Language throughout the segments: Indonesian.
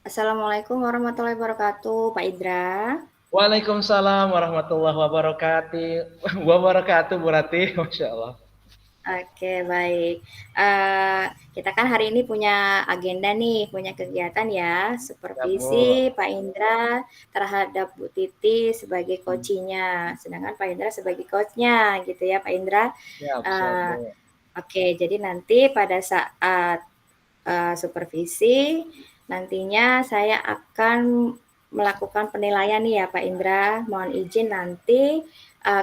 Assalamualaikum warahmatullahi wabarakatuh, Pak Indra. Waalaikumsalam warahmatullahi wabarakatuh, Bu Ratih. Masya Allah. Oke, baik. Kita kan hari ini punya agenda nih, punya kegiatan ya, Siap, supervisi Bu. Pak Indra terhadap Bu Titi sebagai coaching-nya, sedangkan Pak Indra sebagai coach-nya gitu ya, Pak Indra. Siap, Eee, Bu. oke, jadi nanti pada saat supervisi, nantinya saya akan melakukan penilaian nih ya Pak Indra. Mohon izin nanti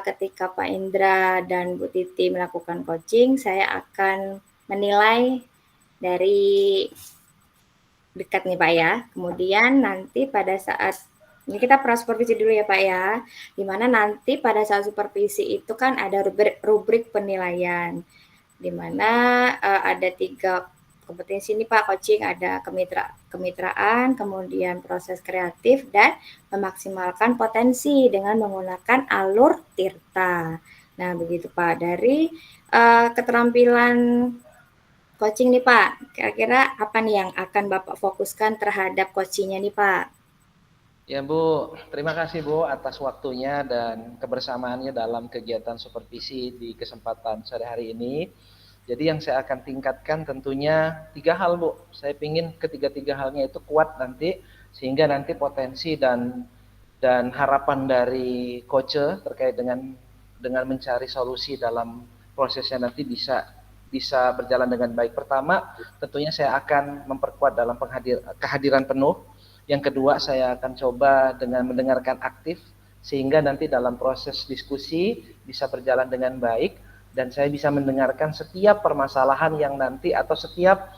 ketika Pak Indra dan Bu Titi melakukan coaching, saya akan menilai dari dekat nih Pak ya. Kemudian nanti pada saat ini kita supervisi dulu ya Pak ya. Dimana nanti pada saat supervisi itu kan ada rubrik penilaian di mana ada 3 kompetensi nih Pak coaching, ada kemitraan, kemudian proses kreatif dan memaksimalkan potensi dengan menggunakan alur Tirta. Nah, begitu Pak. Dari keterampilan coaching nih Pak, kira-kira apa nih yang akan Bapak fokuskan terhadap coachingnya nih Pak? Ya, Bu. Terima kasih, Bu, atas waktunya dan kebersamaannya dalam kegiatan supervisi di kesempatan sore hari ini. Jadi yang saya akan tingkatkan tentunya 3 hal, Bu. Saya ingin ketiga-tiga halnya itu kuat nanti, sehingga nanti potensi dan harapan dari coach terkait dengan mencari solusi dalam prosesnya nanti bisa berjalan dengan baik. Pertama, tentunya saya akan memperkuat dalam kehadiran penuh. Yang kedua, saya akan coba dengan mendengarkan aktif sehingga nanti dalam proses diskusi bisa berjalan dengan baik dan saya bisa mendengarkan setiap permasalahan yang nanti atau setiap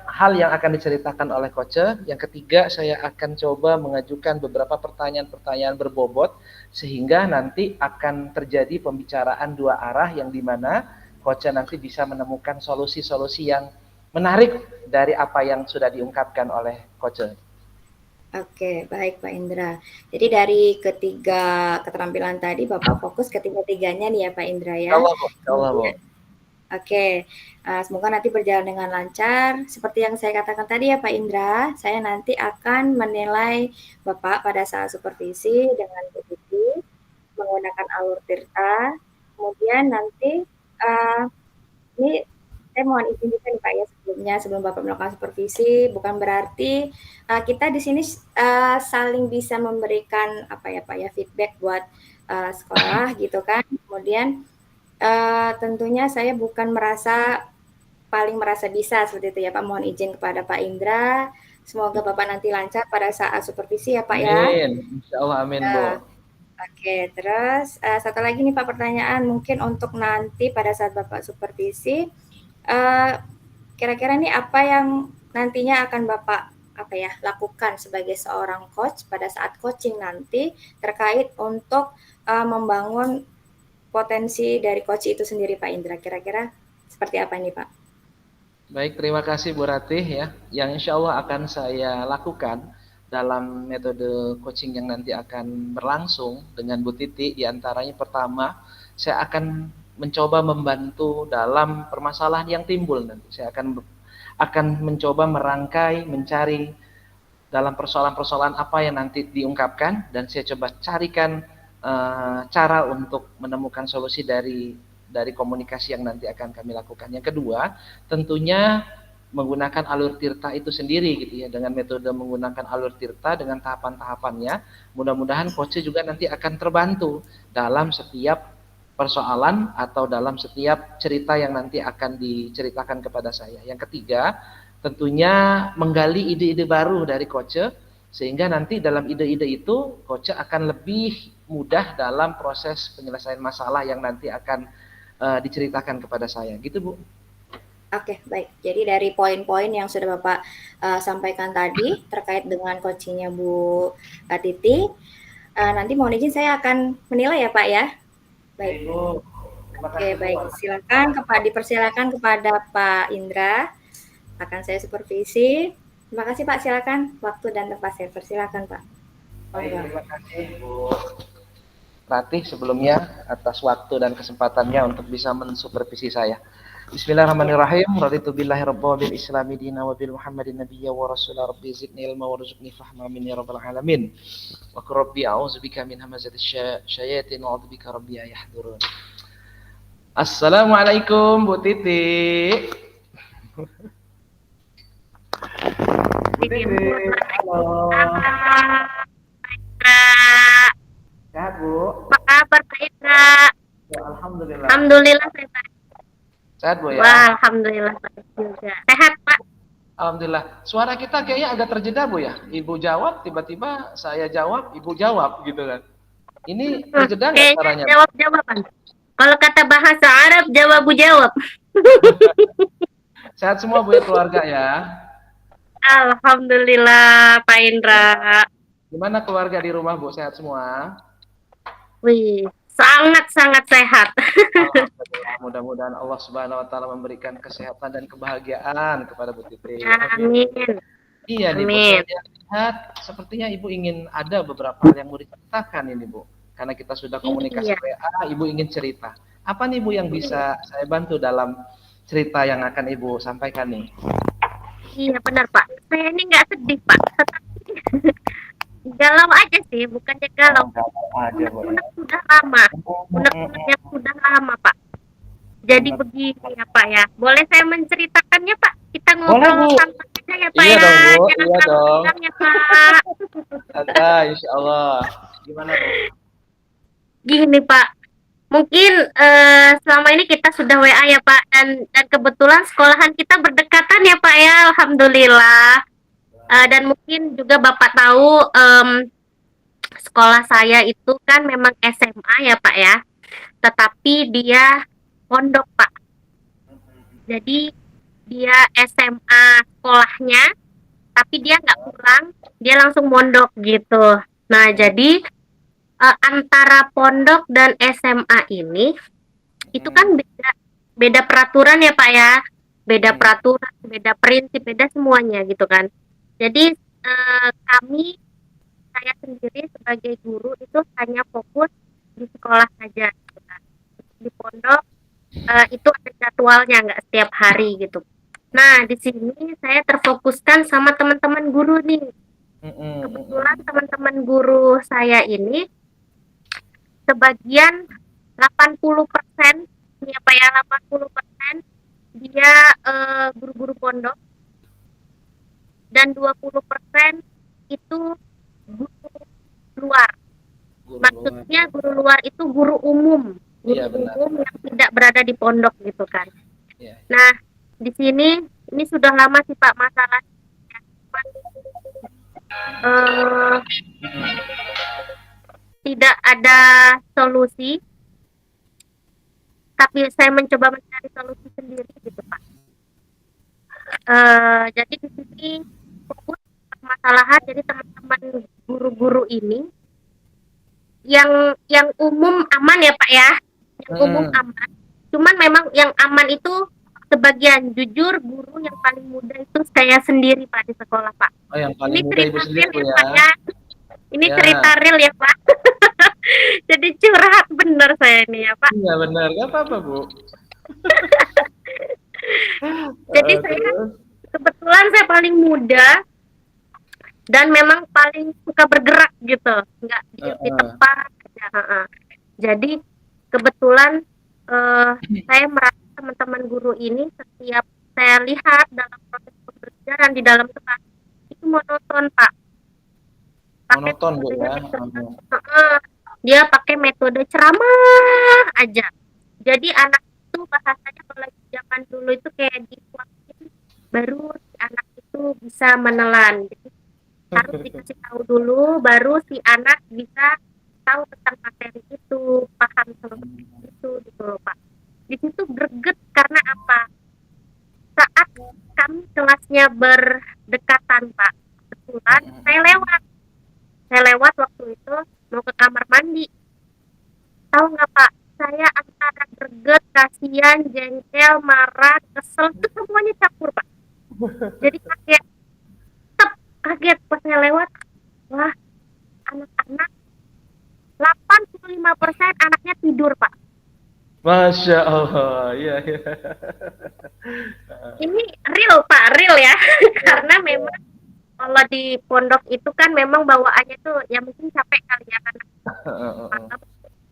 hal yang akan diceritakan oleh coach. Yang ketiga, saya akan coba mengajukan beberapa pertanyaan-pertanyaan berbobot sehingga nanti akan terjadi pembicaraan dua arah yang dimana coach nanti bisa menemukan solusi-solusi yang menarik dari apa yang sudah diungkapkan oleh coach. Oke, baik Pak Indra. Jadi dari ketiga keterampilan tadi Bapak fokus ketiga-tiganya nih ya Pak Indra ya. Insyaallah, Bu. Insyaallah, Bu. Kemudian oke, semoga nanti berjalan dengan lancar. Seperti yang saya katakan tadi ya Pak Indra, saya nanti akan menilai Bapak pada saat supervisi dengan Bu Titi menggunakan alur Tirta. Kemudian nanti uh, ini saya mohon izin juga nih Pak ya sebelumnya sebelum Bapak melakukan supervisi, bukan berarti kita di sini saling bisa memberikan apa ya Pak ya feedback buat sekolah gitu kan. Kemudian tentunya saya bukan merasa bisa seperti itu ya Pak. Mohon izin kepada Pak Indra. Semoga Bapak nanti lancar pada saat supervisi ya Pak ya. Amin. Insyaallah amin, Bu. Uh, Oke, terus satu lagi nih Pak pertanyaan mungkin untuk nanti pada saat Bapak supervisi, uh, kira-kira nih apa yang nantinya akan Bapak apa ya lakukan sebagai seorang coach pada saat coaching nanti terkait untuk membangun potensi dari coach itu sendiri Pak Indra. Kira-kira seperti apa nih Pak? Baik, terima kasih Bu Ratih ya. Yang insya Allah akan saya lakukan dalam metode coaching yang nanti akan berlangsung dengan Bu Titi. Di antaranya pertama, saya akan mencoba membantu dalam permasalahan yang timbul nanti. Saya akan mencoba merangkai, mencari dalam persoalan-persoalan apa yang nanti diungkapkan dan saya coba carikan cara untuk menemukan solusi dari komunikasi yang nanti akan kami lakukan. Yang kedua, tentunya menggunakan alur tirta itu sendiri gitu ya, dengan metode menggunakan alur tirta dengan tahapan-tahapannya. Mudah-mudahan coach juga nanti akan terbantu dalam setiap persoalan atau dalam setiap cerita yang nanti akan diceritakan kepada saya. Yang ketiga, tentunya menggali ide-ide baru dari coach sehingga nanti dalam ide-ide itu coach akan lebih mudah dalam proses penyelesaian masalah yang nanti akan diceritakan kepada saya. Gitu, Bu. Oke, baik. Jadi dari poin-poin yang sudah Bapak sampaikan tadi terkait dengan coachingnya Bu Titi, nanti mohon izin saya akan menilai ya Pak ya. Baik. Baik, Bu. Terima Oke, kasih, Bu. baik. Dipersilakan kepada Pak Indra. Akan saya supervisi. Terima kasih Pak, silakan waktu dan tempat saya. Persilakan Pak. Baik, Monggo. terima kasih, Bu Ratih sebelumnya atas waktu dan kesempatannya untuk bisa mensupervisi saya. Bismillahirrahmanirrahim. Raditu billahi rabba wa bil islami dina wa bil muhammadin nabiyya wa rasula rabbi zidni ilma warzuqni fahma min ya rabbal alamin. Wa qur rabbi a'udzubika min hamazati syayatin wa a'udzubika rabbi an yahdurun. Assalamualaikum Bu Titi. Bu Titi. Halo. Sehat, Bu? Apa kabar Pak Indra? Ya, alhamdulillah. Alhamdulillah saya baik. Sehat, Bu ya? Wah, alhamdulillah baik juga. Sehat Pak? Alhamdulillah. Suara kita kayaknya agak terjeda, Bu ya. Ibu jawab, tiba-tiba saya jawab, Ibu jawab gitu kan. Ini terjeda nggak Kayaknya suaranya? jawab-jawaban. Kalau kata bahasa Arab, jawab. Sehat semua Bu ya, keluarga ya. Alhamdulillah Pak Indra. Gimana keluarga di rumah Bu? Sehat semua? Wih, sangat-sangat sehat. Alhamdulillah. Mudah-mudahan Allah Subhanahu wa taala memberikan kesehatan dan kebahagiaan kepada Bu Titi. Amin. Iya nih Bu, Amin. saya lihat sepertinya Ibu ingin ada beberapa hal yang mau diceritakan ini Bu. Karena kita sudah komunikasi Iya. WA, Ibu ingin cerita. Apa nih Bu yang bisa saya bantu dalam cerita yang akan Ibu sampaikan nih? Iya benar Pak. Saya ini nggak sedih Pak. Galau aja sih, bukannya galau. Aja Bu. Unek sudah lama. Unek-uneknya sudah lama Pak. Jadi begini ya Pak ya. Boleh saya menceritakannya Pak? Kita ngobrol Bu. santai aja ya Pak Iya ya. dong, Bu. Jangan Iya terlalu dong. tegang ya Pak. Santai, insya Allah. Gimana Bu? Gini Pak. Mungkin selama ini kita sudah WA ya Pak. Dan kebetulan sekolahan kita berdekatan ya Pak ya. Alhamdulillah. Dan mungkin juga Bapak tahu sekolah saya itu kan memang SMA ya Pak ya. Tetapi dia pondok Pak. Jadi dia SMA sekolahnya, tapi dia nggak pulang, dia langsung mondok gitu. Nah, jadi antara pondok dan SMA ini itu kan beda peraturan ya Pak ya, beda peraturan, beda prinsip, beda semuanya gitu kan. Jadi saya sendiri sebagai guru itu hanya fokus di sekolah saja, gitu kan. Di pondok itu ada jadwalnya, nggak setiap hari gitu. Nah, di sini saya terfokuskan sama teman-teman guru nih. Kebetulan teman-teman guru saya ini sebagian 80% ya Pak ya, 80% dia guru-guru pondok dan 20% itu guru luar. Maksudnya guru luar itu guru umum. Iya, Guru benar. umum yang tidak berada di pondok gitu kan. Iya. Nah, di sini ini sudah lama sih Pak masalahnya. Tidak ada solusi, tapi saya mencoba mencari solusi sendiri gitu Pak. Jadi di sini fokus permasalahan, jadi teman-teman guru-guru ini yang umum aman ya Pak ya, yang umum aman. Cuman memang yang aman itu sebagian, jujur guru yang paling muda itu saya sendiri Pak di sekolah Pak. Oh, yang paling Ini muda cerita Ibu sendiri Bu real ya. Pak ya. Ini Ya. cerita real ya Pak. Jadi curhat bener saya ini ya Pak. Iya benar, nggak apa-apa Bu. Jadi saya kebetulan saya paling muda dan memang paling suka bergerak gitu, nggak diem di tempat aja. Jadi kebetulan saya merasa teman-teman guru ini setiap saya lihat dalam proses pembelajaran di dalam kelas itu monoton Pak. Monoton Bu ya. Dia pakai metode ceramah aja. Jadi anak itu bahasanya kalau lagi zaman dulu itu kayak dikuatin, baru si anak itu bisa menelan. Jadi harus dikasih tahu dulu, baru si anak bisa tahu tentang materi itu, paham seperti itu gitu loh Pak. Di situ greget karena apa? Saat kami kelasnya berdekatan Pak, kebetulan saya lewat waktu itu mau ke kamar mandi. Tahu nggak Pak? Saya antara greget, kasihan, jengkel, marah, kesel, itu semuanya campur Pak. Jadi kaget pas saya lewat. Wah, anak-anak 85% anaknya tidur Pak. Masya Allah, iya, iya. Ini real Pak, real ya. Karena memang kalau di pondok itu kan memang bawaannya tuh ya mungkin capek kali ya karena malam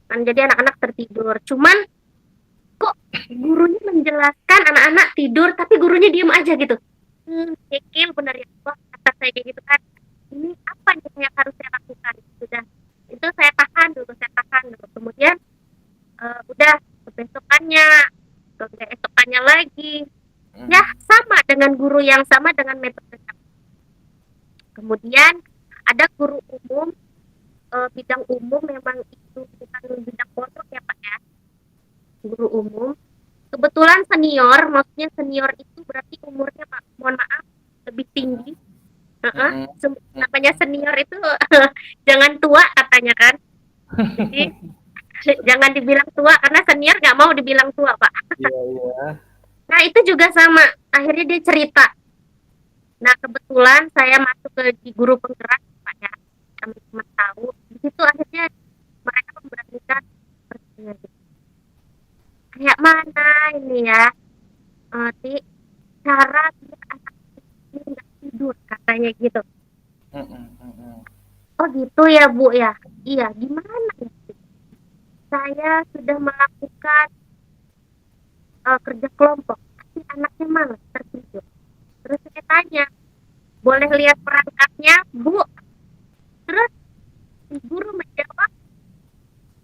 kan jadi anak-anak tertidur. Cuman kok gurunya menjelaskan anak-anak tidur tapi gurunya diem aja gitu. Kekil bener ya Allah kata saya kayak gitu kan. Ini apa nih yang harus saya lakukan? Sudah itu saya tahan dulu, saya tahan dulu. Kemudian udah kebesokannya, keesokannya lagi. Ya sama dengan guru yang sama dengan metode yang kemudian ada guru umum, bidang umum memang itu bukan bidang pondok ya Pak ya, guru umum. Kebetulan senior, maksudnya senior itu berarti umurnya Pak, mohon maaf, lebih tinggi. Namanya senior itu jangan tua katanya kan. Jadi jangan dibilang tua karena senior nggak mau dibilang tua Pak. Iya, iya. Nah itu juga sama, akhirnya dia cerita. Nah kebetulan saya masuk ke di guru penggerak Pak ya, teman-teman tahu. Di situ akhirnya mereka memberanikan sepertinya gitu. Kayak mana ini ya, Ti, cara biar anak ini nggak tidur katanya gitu. Oh gitu ya Bu ya. Iya gimana ya? Saya sudah melakukan kerja kelompok, tapi anaknya malas tertidur. Terus saya tanya, boleh lihat perangkatnya Bu? Terus si guru menjawab,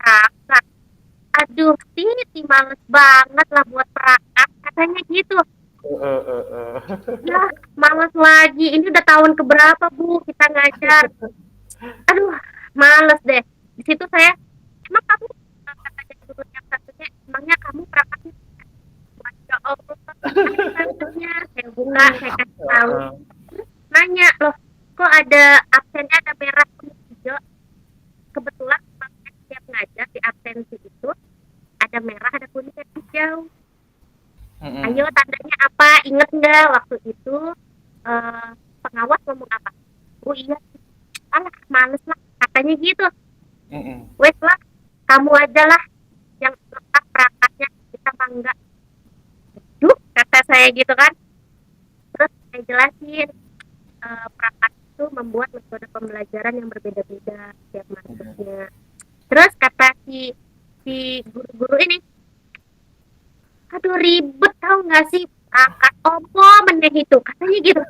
perangkat. Aduh, Titi males banget lah buat perangkat. Katanya gitu. Ya, males lagi. Ini udah tahun keberapa Bu kita ngajar. Aduh, males deh. Di situ saya, emang kamu, katanya guru yang satunya, emangnya kamu perangkatnya? Masya Allah, perangkatnya. Saya buka, saya kasih tahu. Nanya, loh, kok ada absennya ada merah kuning hijau? Kebetulan setiap ngajar di absensi itu ada merah, ada kuning, ada hijau. Ayo tandanya apa? Ingat nggak waktu itu pengawas ngomong apa? Oh iya, alah males lah katanya gitu. Wes lah, kamu aja lah yang letak perangkatnya, kita mah enggak. Duh, kata saya gitu kan. Terus saya jelasin perangkat itu membuat metode pembelajaran yang berbeda-beda setiap masuknya. Terus kata si guru-guru ini, aduh ribet tau nggak sih perangkat opo meneh itu katanya gitu.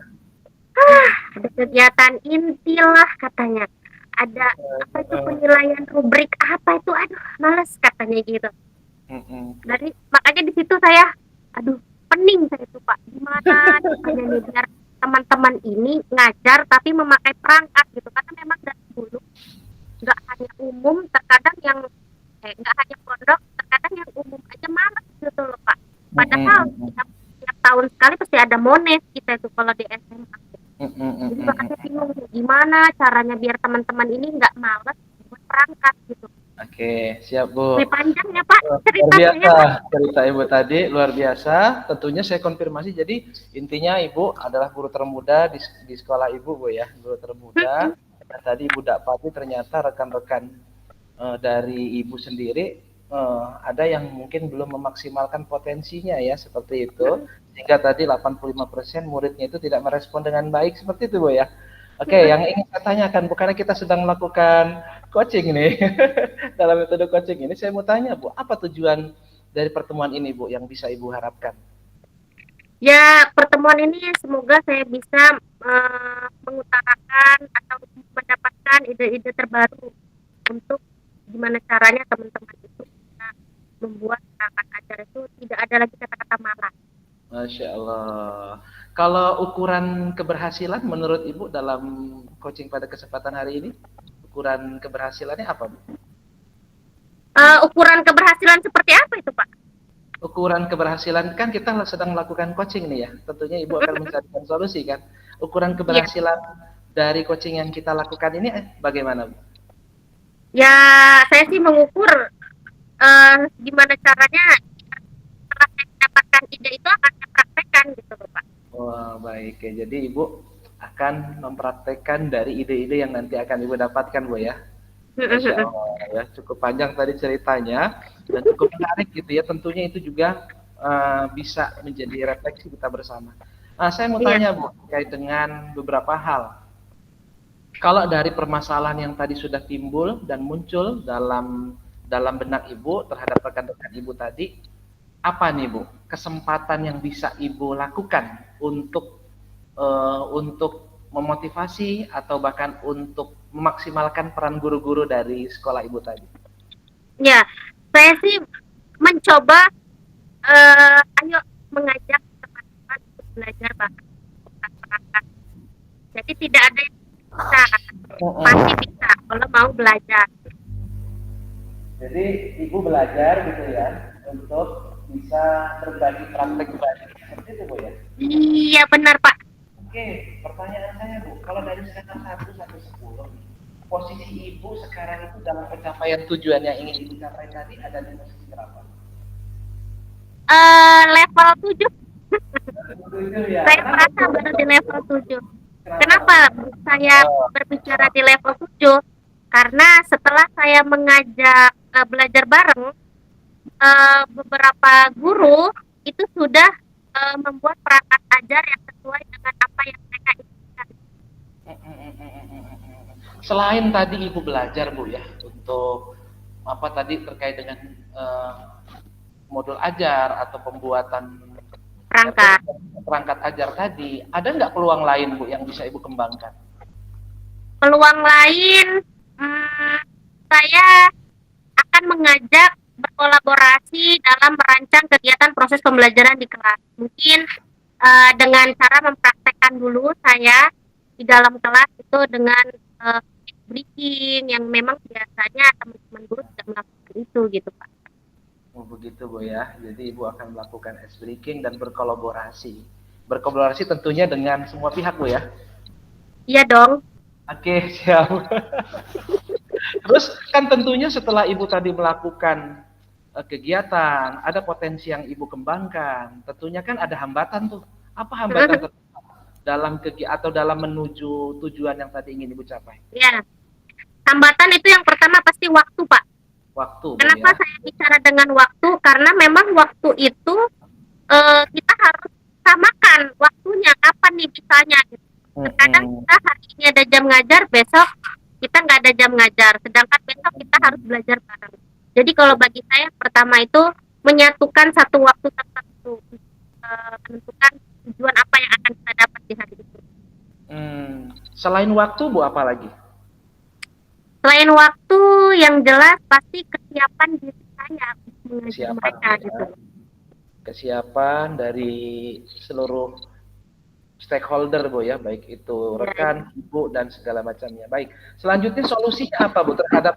Ada kegiatan inti lah katanya. Ada apa itu penilaian rubrik apa itu, aduh males katanya gitu. Dari makanya di situ saya, aduh pening saya tuh Pak, gimana caranya nih biar teman-teman ini ngajar tapi memakai perangkat gitu, karena memang dari dulu nggak hanya umum, terkadang yang nggak hanya pondok, terkadang yang umum aja malas gitu loh Pak. Padahal tiap tahun sekali pasti ada mones kita itu kalau di SMA. Jadi makanya bingung gimana caranya biar teman-teman ini nggak malas buat perangkat gitu. Oke, siap Bu. Lebih panjang ya Pak Luar ceritanya. biasa cerita Ibu tadi, luar biasa. Tentunya saya konfirmasi, jadi intinya Ibu adalah guru termuda di sekolah Ibu Bu ya, guru termuda. Dan tadi Ibu dapati ternyata rekan-rekan dari Ibu sendiri ada yang mungkin belum memaksimalkan potensinya ya, seperti itu. Sehingga tadi 85% muridnya itu tidak merespon dengan baik, seperti itu Bu ya. Oke, yang ingin saya tanyakan, bukannya kita sedang melakukan coaching nih. Dalam metode coaching ini saya mau tanya Bu, apa tujuan dari pertemuan ini Bu yang bisa Ibu harapkan? Ya, pertemuan ini semoga saya bisa mengutarakan atau mendapatkan ide-ide terbaru untuk gimana caranya teman-teman itu bisa membuat perangkat ajar itu tidak ada lagi kata-kata malas. Masya Allah. Kalau ukuran keberhasilan menurut Ibu dalam coaching pada kesempatan hari ini, ukuran keberhasilannya apa Bu? Ukuran keberhasilan seperti apa itu Pak? Ukuran keberhasilan kan kita sedang melakukan coaching nih ya. Tentunya Ibu akan mencarikan solusi kan. Ukuran keberhasilan dari coaching yang kita lakukan ini bagaimana Bu? Ya, saya sih mengukur gimana caranya setelah saya mendapatkan ide itu akan saya praktekkan gitu Pak. Wah, baik ya. Jadi Ibu akan mempraktekkan dari ide-ide yang nanti akan Ibu dapatkan Bu ya. Masya Allah ya, cukup panjang tadi ceritanya. dan cukup menarik gitu ya. Tentunya itu juga bisa menjadi refleksi kita bersama. Saya mau tanya Bu, terkait dengan beberapa hal. Kalau dari permasalahan yang tadi sudah timbul dan muncul dalam benak Ibu terhadap rekan-rekan Ibu tadi, apa nih Bu kesempatan yang bisa Ibu lakukan untuk memotivasi atau bahkan untuk memaksimalkan peran guru-guru dari sekolah Ibu tadi? Ya, saya sih mencoba ayo mengajak teman-teman untuk belajar bahkan perangkat. Jadi tidak ada yang bisa, pasti bisa kalau mau belajar. Jadi Ibu belajar gitu ya untuk bisa berbagi praktek seperti itu Bu ya? Iya benar Pak. Oke, pertanyaan saya Bu, kalau dari skala 1 sampai 10, posisi Ibu sekarang itu dalam pencapaian tujuan yang ingin Ibu capai tadi ada di posisi berapa? Level 7. Ya. Saya merasa baru di level 7. Kenapa saya berbicara di level 7? Karena setelah saya mengajak belajar bareng, beberapa guru itu sudah membuat perangkat ajar yang sesuai dengan apa yang mereka inginkan. Selain tadi Ibu belajar Bu ya untuk apa tadi terkait dengan modul ajar atau pembuatan perangkat ajar tadi, ada nggak peluang lain Bu yang bisa Ibu kembangkan? Peluang lain, saya akan mengajak berkolaborasi dalam merancang kegiatan proses pembelajaran di kelas. Mungkin dengan cara mempraktekkan dulu saya di dalam kelas itu dengan briefing yang memang biasanya teman-teman guru tidak melakukan itu gitu Pak. Oh begitu Bu ya, jadi Ibu akan melakukan ice breaking dan berkolaborasi. Berkolaborasi tentunya dengan semua pihak Bu ya? Iya dong. Oke, siap. Terus kan tentunya setelah Ibu tadi melakukan kegiatan, ada potensi yang Ibu kembangkan. Tentunya kan ada hambatan tuh. Apa hambatan dalam atau dalam menuju tujuan yang tadi ingin Ibu capai? Ya, hambatan itu yang pertama pasti waktu Pak. Waktu. Kenapa saya bicara dengan waktu? Karena memang waktu itu kita harus samakan waktunya kapan nih misalnya. Kadang kita hari ini ada jam ngajar, besok kita nggak ada jam ngajar. Sedangkan besok kita harus belajar bareng. Jadi kalau bagi saya pertama itu menyatukan satu waktu tertentu, menentukan tujuan apa yang akan kita dapat di hari itu. Selain waktu Bu apa lagi? Selain waktu yang jelas pasti kesiapan diri saya mengajar mereka gitu. Kesiapan dari seluruh stakeholder Bu ya, baik itu rekan, Ibu dan segala macamnya. Baik. Selanjutnya solusinya apa Bu terhadap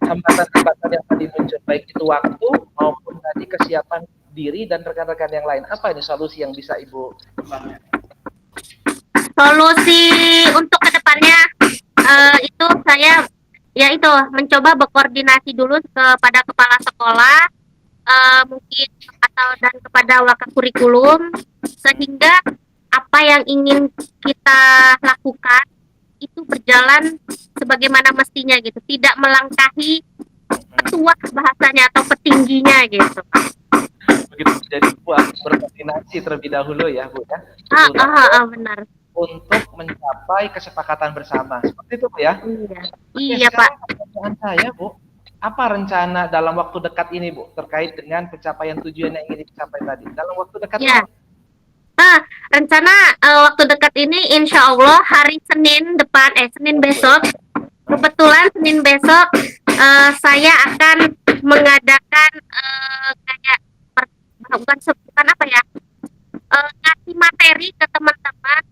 hambatan-hambatan yang tadi muncul, baik itu waktu maupun tadi kesiapan diri dan rekan-rekan yang lain. Apa ini solusi yang bisa Ibu kembangkan? Solusi untuk kedepannya itu saya yaitu mencoba berkoordinasi dulu kepada kepala sekolah mungkin dan kepada wakakurikulum sehingga apa yang ingin kita lakukan itu berjalan sebagaimana mestinya gitu, tidak melangkahi petua bahasanya atau petingginya gitu. Begitu, jadi buat berkoordinasi terlebih dahulu ya Bu ya. Benar. Untuk mencapai kesepakatan bersama. Seperti itu Bu ya? Iya Pak. Pertanyaan saya Bu, apa rencana dalam waktu dekat ini Bu terkait dengan pencapaian tujuan yang ingin dicapai tadi? Dalam waktu dekat ini? Rencana waktu dekat ini insya Allah hari Senin besok, kebetulan Senin besok saya akan mengadakan ngasih materi ke teman-teman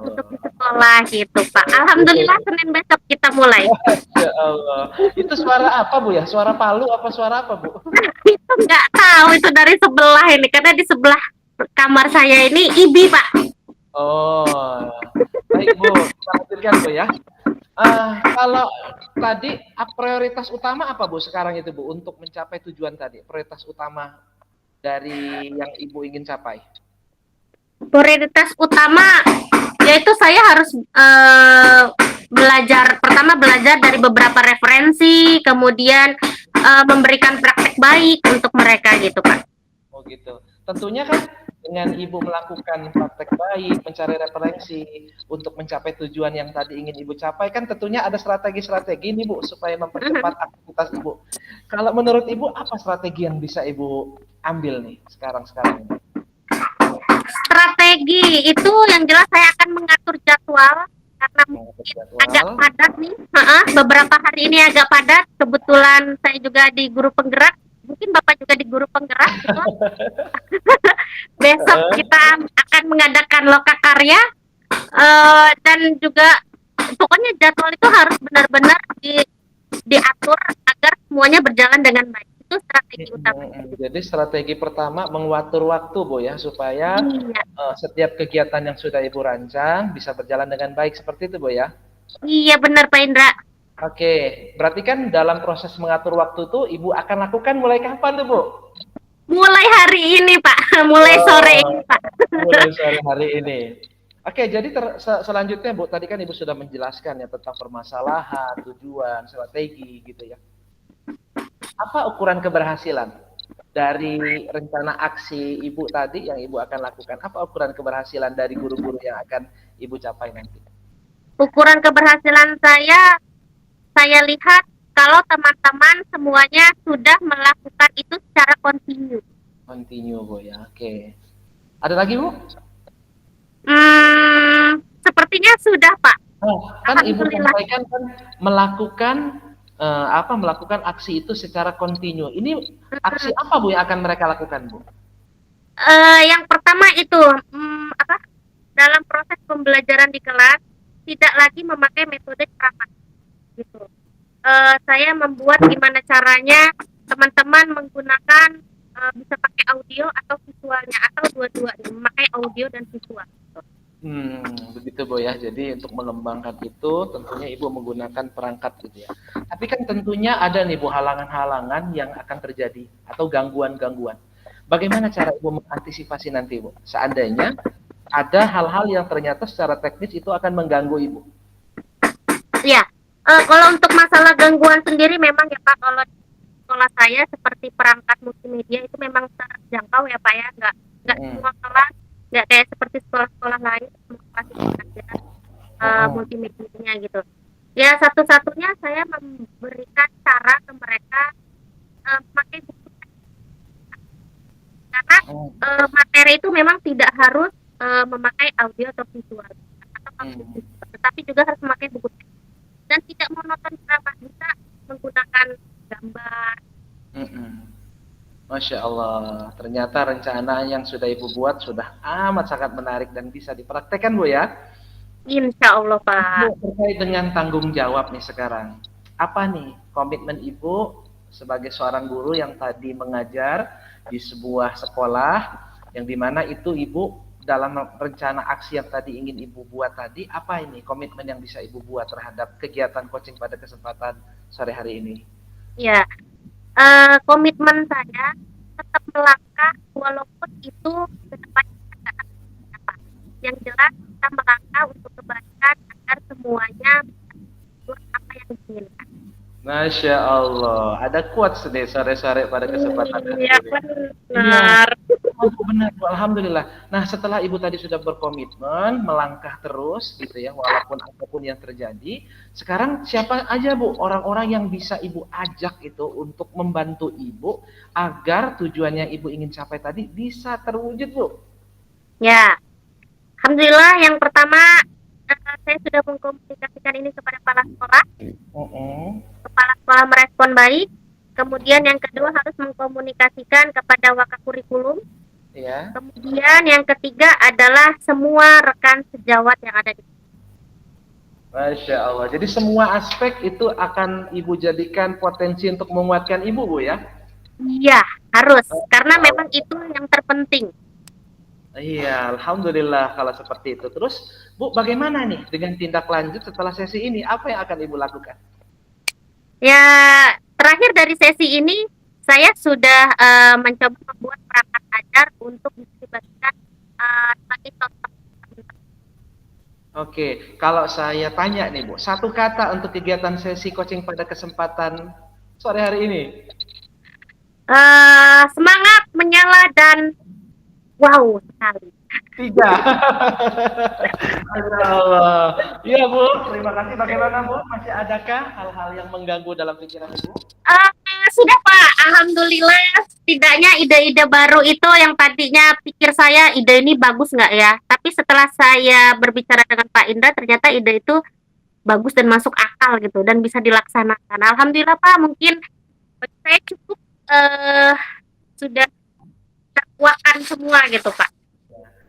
untuk di sekolah gitu Pak. Alhamdulillah Senin besok kita mulai. Ya Allah. Itu suara apa Bu ya? Suara palu apa suara apa Bu? Itu nggak tahu, itu dari sebelah ini karena di sebelah kamar saya ini IBI Pak. Oh, baik Bu, kita lanjutkan Bu ya. Kalau tadi prioritas utama apa Bu sekarang itu Bu untuk mencapai tujuan tadi? Prioritas utama dari yang Ibu ingin capai? Prioritas utama yaitu saya harus belajar dari beberapa referensi, kemudian memberikan praktek baik untuk mereka gitu Pak. Oh gitu. Tentunya kan dengan Ibu melakukan praktek baik, mencari referensi untuk mencapai tujuan yang tadi ingin Ibu capai, kan tentunya ada strategi-strategi nih Bu supaya mempercepat aktivitas Ibu. Kalau menurut Ibu apa strategi yang bisa Ibu ambil nih sekarang ini? Strategi itu yang jelas saya akan mengatur jadwal karena mungkin agak padat nih. Beberapa hari ini agak padat. Kebetulan saya juga di guru penggerak. Mungkin Bapak juga di guru penggerak gitu. Besok kita akan mengadakan lokakarya dan juga pokoknya jadwal itu harus benar-benar diatur agar semuanya berjalan dengan baik. Itu strategi utama. Jadi strategi pertama mengatur waktu Bu ya supaya setiap kegiatan yang sudah Ibu rancang bisa berjalan dengan baik seperti itu Bu ya. Iya benar Pak Indra. Oke, berarti kan dalam proses mengatur waktu itu Ibu akan lakukan mulai kapan tuh Bu? Mulai hari ini Pak, mulai sore ini Pak. Mulai sore hari ini. Oke, jadi selanjutnya Bu, tadi kan Ibu sudah menjelaskan ya tentang permasalahan, tujuan, strategi gitu ya. Apa ukuran keberhasilan dari rencana aksi Ibu tadi yang Ibu akan lakukan? Apa ukuran keberhasilan dari guru-guru yang akan Ibu capai nanti? Ukuran keberhasilan saya lihat kalau teman-teman semuanya sudah melakukan itu secara kontinu. Kontinu Bu ya, oke. Ada lagi Bu? Sepertinya sudah Pak. Oh, kan Ibu sampaikan kan melakukan aksi itu secara kontinu. Ini aksi apa Bu yang akan mereka lakukan Bu? Yang pertama itu dalam proses pembelajaran di kelas tidak lagi memakai metode ceramah gitu. Saya membuat gimana caranya teman-teman menggunakan bisa pakai audio atau visualnya atau dua-duanya memakai audio dan visual. Begitu Bu ya. Jadi untuk mengembangkan itu tentunya Ibu menggunakan perangkat gitu ya. Tapi kan tentunya ada nih Bu halangan-halangan yang akan terjadi atau gangguan-gangguan. Bagaimana cara Ibu mengantisipasi nanti Bu? Seandainya ada hal-hal yang ternyata secara teknis itu akan mengganggu Ibu. Iya. Kalau untuk masalah gangguan sendiri memang ya Pak, kalau sekolah saya seperti perangkat multimedia itu memang terjangkau ya Pak ya, nggak semua kelas, nggak kayak seperti sekolah-sekolah lain masih pelajaran multimedianya gitu. Ya satu-satunya saya memberikan cara ke mereka pakai buku karena materi itu memang tidak harus memakai audio atau visual tetapi juga harus memakai buku dan tidak monoton ceramah, bisa menggunakan gambar. Masya Allah, ternyata rencana yang sudah Ibu buat sudah amat sangat menarik dan bisa dipraktekkan Bu ya. Insya Allah Pak. Bu, terkait dengan tanggung jawab nih sekarang, apa nih komitmen Ibu sebagai seorang guru yang tadi mengajar di sebuah sekolah yang dimana itu Ibu dalam rencana aksi yang tadi ingin Ibu buat tadi, apa ini komitmen yang bisa Ibu buat terhadap kegiatan coaching pada kesempatan sore hari ini? Ya, komitmen saya tetap melangkah walaupun itu ke depannya tidak akan apa. Yang jelas kita melangkah untuk kebaikan agar semuanya bisa apa yang diinginkan. Masya Allah, ada quotes nih sore-sore pada kesempatan hari ini. Iya benar. Benar Bu, alhamdulillah. Nah setelah Ibu tadi sudah berkomitmen melangkah terus gitu ya, walaupun apapun yang terjadi, sekarang siapa aja Bu orang-orang yang bisa Ibu ajak itu untuk membantu Ibu agar tujuan yang Ibu ingin capai tadi bisa terwujud Bu? Ya, alhamdulillah yang pertama saya sudah mengkomunikasikan ini kepada kepala sekolah. Kepala sekolah merespon baik. Kemudian yang kedua harus mengkomunikasikan kepada wakakurikulum. Ya. Kemudian yang ketiga adalah semua rekan sejawat yang ada di sini. Masya Allah. Jadi semua aspek itu akan Ibu jadikan potensi untuk menguatkan Ibu Bu ya? Iya, harus. Karena memang itu yang terpenting. Iya, alhamdulillah kalau seperti itu. Terus, Bu, bagaimana nih dengan tindak lanjut setelah sesi ini? Apa yang akan Ibu lakukan? Ya, terakhir dari sesi ini, saya sudah mencoba membuat perangkat ajar untuk dibagikan sebagai contoh. Oke, kalau saya tanya nih Bu, satu kata untuk kegiatan sesi coaching pada kesempatan sore hari ini. Semangat, menyala, dan wow sekali. 3. Masya Allah. Iya Bu, terima kasih. Bagaimana Bu? Masih adakah hal-hal yang mengganggu dalam pikiran Ibu? Sudah Pak, alhamdulillah. Setidaknya ide-ide baru itu yang tadinya pikir saya ide ini bagus nggak ya. Tapi setelah saya berbicara dengan Pak Indra, ternyata ide itu bagus dan masuk akal gitu dan bisa dilaksanakan. Alhamdulillah Pak, mungkin bagi saya cukup eh, sudah terkuatkan semua gitu Pak.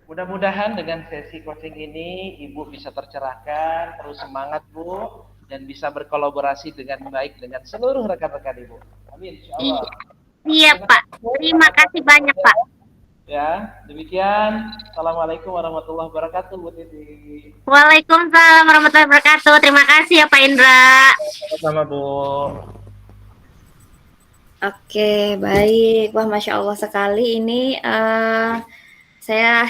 Mudah-mudahan dengan sesi coaching ini Ibu bisa tercerahkan, terus semangat Bu, dan bisa berkolaborasi dengan baik dengan seluruh rekan-rekan Ibu. Amin, insya Iya, Allah. iya Pak. Terima kasih banyak Pak. Ya, demikian. Assalamualaikum warahmatullahi wabarakatuh, Bu Titi. Waalaikumsalam warahmatullahi wabarakatuh. Terima kasih ya Pak Indra. Sama-sama, Bu. Oke, baik. Wah, Masya Allah sekali ini saya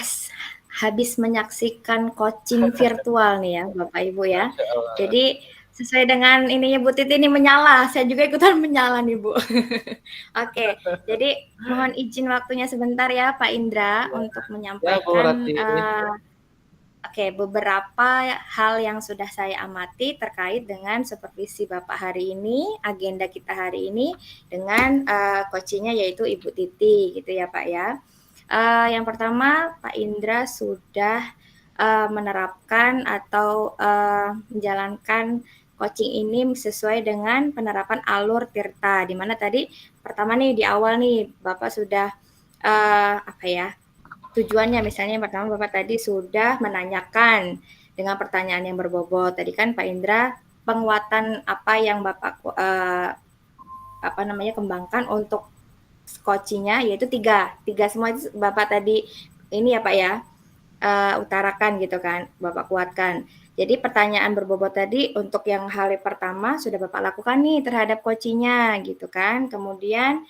habis menyaksikan coaching virtual nih ya, Bapak Ibu ya. Masya Allah. Jadi sesuai dengan ininya Bu Titi ini menyala, saya juga ikutan menyala nih Bu. Oke, jadi mohon izin waktunya sebentar ya Pak Indra untuk Ya, Bu menyampaikan Rati. beberapa hal yang sudah saya amati terkait dengan supervisi Bapak hari ini, agenda kita hari ini dengan coachingnya yaitu Ibu Titi gitu ya Pak ya. Yang pertama Pak Indra sudah menerapkan atau menjalankan coaching ini sesuai dengan penerapan alur Tirta, di mana tadi pertama nih di awal nih Bapak sudah tujuannya misalnya yang pertama Bapak tadi sudah menanyakan dengan pertanyaan yang berbobot. Tadi kan Pak Indra penguatan apa yang Bapak kembangkan untuk coachingnya yaitu tiga semua itu Bapak tadi ini ya Pak ya utarakan gitu kan, Bapak kuatkan. Jadi pertanyaan berbobot tadi untuk yang hal pertama sudah Bapak lakukan nih terhadap coachingnya gitu kan. Kemudian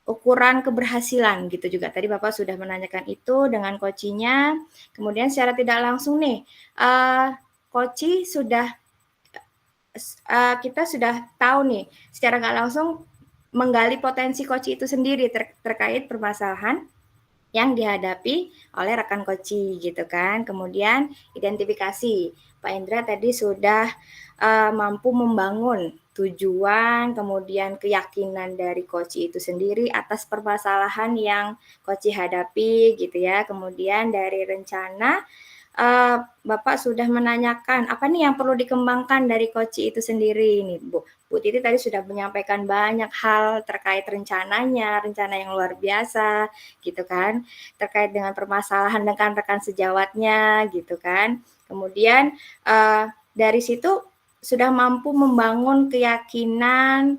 ukuran keberhasilan gitu juga. Tadi Bapak sudah menanyakan itu dengan coachingnya. Kemudian secara tidak langsung nih, coaching sudah kita sudah tahu nih secara nggak langsung menggali potensi coaching itu sendiri terkait permasalahan yang dihadapi oleh rekan coaching gitu kan. Kemudian identifikasi. Pak Indra tadi sudah mampu membangun tujuan, kemudian keyakinan dari coaching itu sendiri atas permasalahan yang coaching hadapi gitu ya. Kemudian dari rencana Bapak sudah menanyakan apa nih yang perlu dikembangkan dari coaching itu sendiri nih Bu. Bu Titi tadi sudah menyampaikan banyak hal terkait rencananya, rencana yang luar biasa gitu kan, terkait dengan permasalahan dengan rekan sejawatnya gitu kan. Kemudian dari situ sudah mampu membangun keyakinan.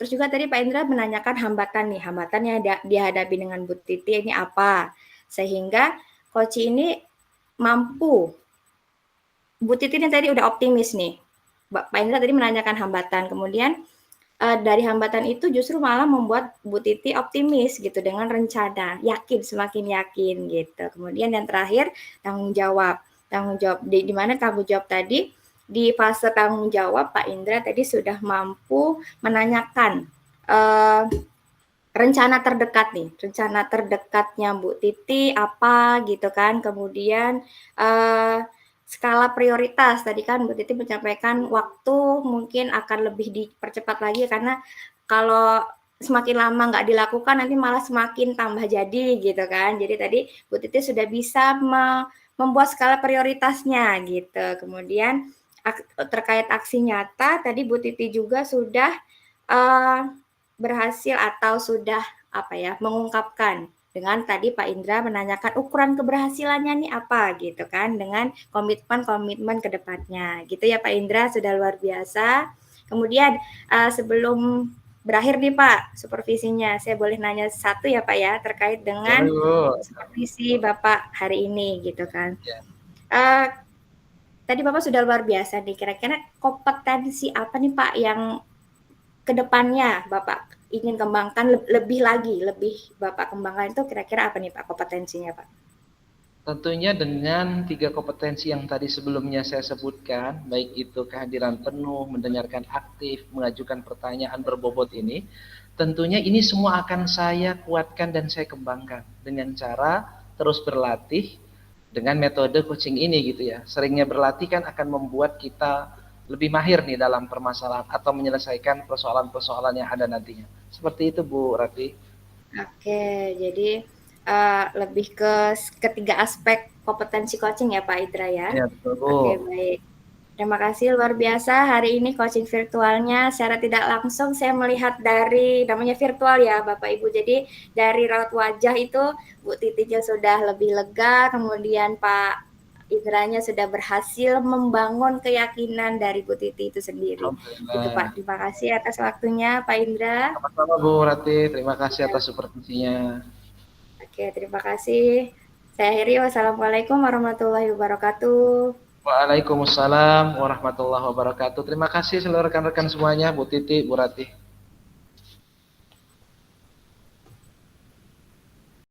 Terus juga tadi Pak Indra menanyakan hambatan yang dihadapi dengan Bu Titi ini apa, sehingga coaching ini mampu. Bu Titi ini tadi udah optimis nih. Pak Indra tadi menanyakan hambatan, kemudian dari hambatan itu justru malah membuat Bu Titi optimis gitu dengan rencana, semakin yakin gitu. Kemudian yang terakhir tanggung jawab di mana tanggung jawab tadi di fase tanggung jawab Pak Indra tadi sudah mampu menanyakan rencana terdekatnya Bu Titi apa gitu kan, kemudian skala prioritas tadi kan Bu Titi menyampaikan waktu mungkin akan lebih dipercepat lagi karena kalau semakin lama nggak dilakukan nanti malah semakin tambah jadi gitu kan. Jadi tadi Bu Titi sudah bisa membuat skala prioritasnya gitu. Kemudian terkait aksi nyata tadi Bu Titi juga sudah berhasil atau sudah mengungkapkan dengan tadi Pak Indra menanyakan ukuran keberhasilannya nih apa gitu kan, dengan komitmen ke depannya gitu ya Pak Indra, sudah luar biasa. Kemudian sebelum berakhir nih Pak supervisinya, saya boleh nanya satu ya Pak ya terkait dengan supervisi Bapak hari ini gitu kan. Tadi Bapak sudah luar biasa nih, kira-kira kompetensi apa nih Pak yang kedepannya Bapak ingin kembangkan lebih Bapak kembangkan itu kira-kira apa nih Pak kompetensinya Pak? Tentunya dengan 3 kompetensi yang tadi sebelumnya saya sebutkan, baik itu kehadiran penuh, mendengarkan aktif, mengajukan pertanyaan berbobot ini, tentunya ini semua akan saya kuatkan dan saya kembangkan dengan cara terus berlatih dengan metode coaching ini gitu ya. Seringnya berlatih kan akan membuat kita lebih mahir nih dalam permasalahan atau menyelesaikan persoalan-persoalan yang ada nantinya. Seperti itu Bu Rati. Oke, jadi lebih ke ketiga aspek kompetensi coaching ya Pak Indra ya. Ya betul Bu. Oke, baik. Terima kasih luar biasa hari ini coaching virtualnya secara tidak langsung saya melihat dari namanya virtual ya Bapak Ibu. Jadi dari raut wajah itu Bu Titinya sudah lebih lega, kemudian Pak Indranya sudah berhasil membangun keyakinan dari Bu Titi itu sendiri. Itu Pak, terima kasih atas waktunya Pak Indra. Sama-sama Bu Rati, terima kasih atas supervisinya. Oke, terima kasih. Saya akhiri, wassalamualaikum warahmatullahi wabarakatuh. Waalaikumsalam warahmatullahi wabarakatuh. Terima kasih seluruh rekan-rekan semuanya, Bu Titi, Bu Rati.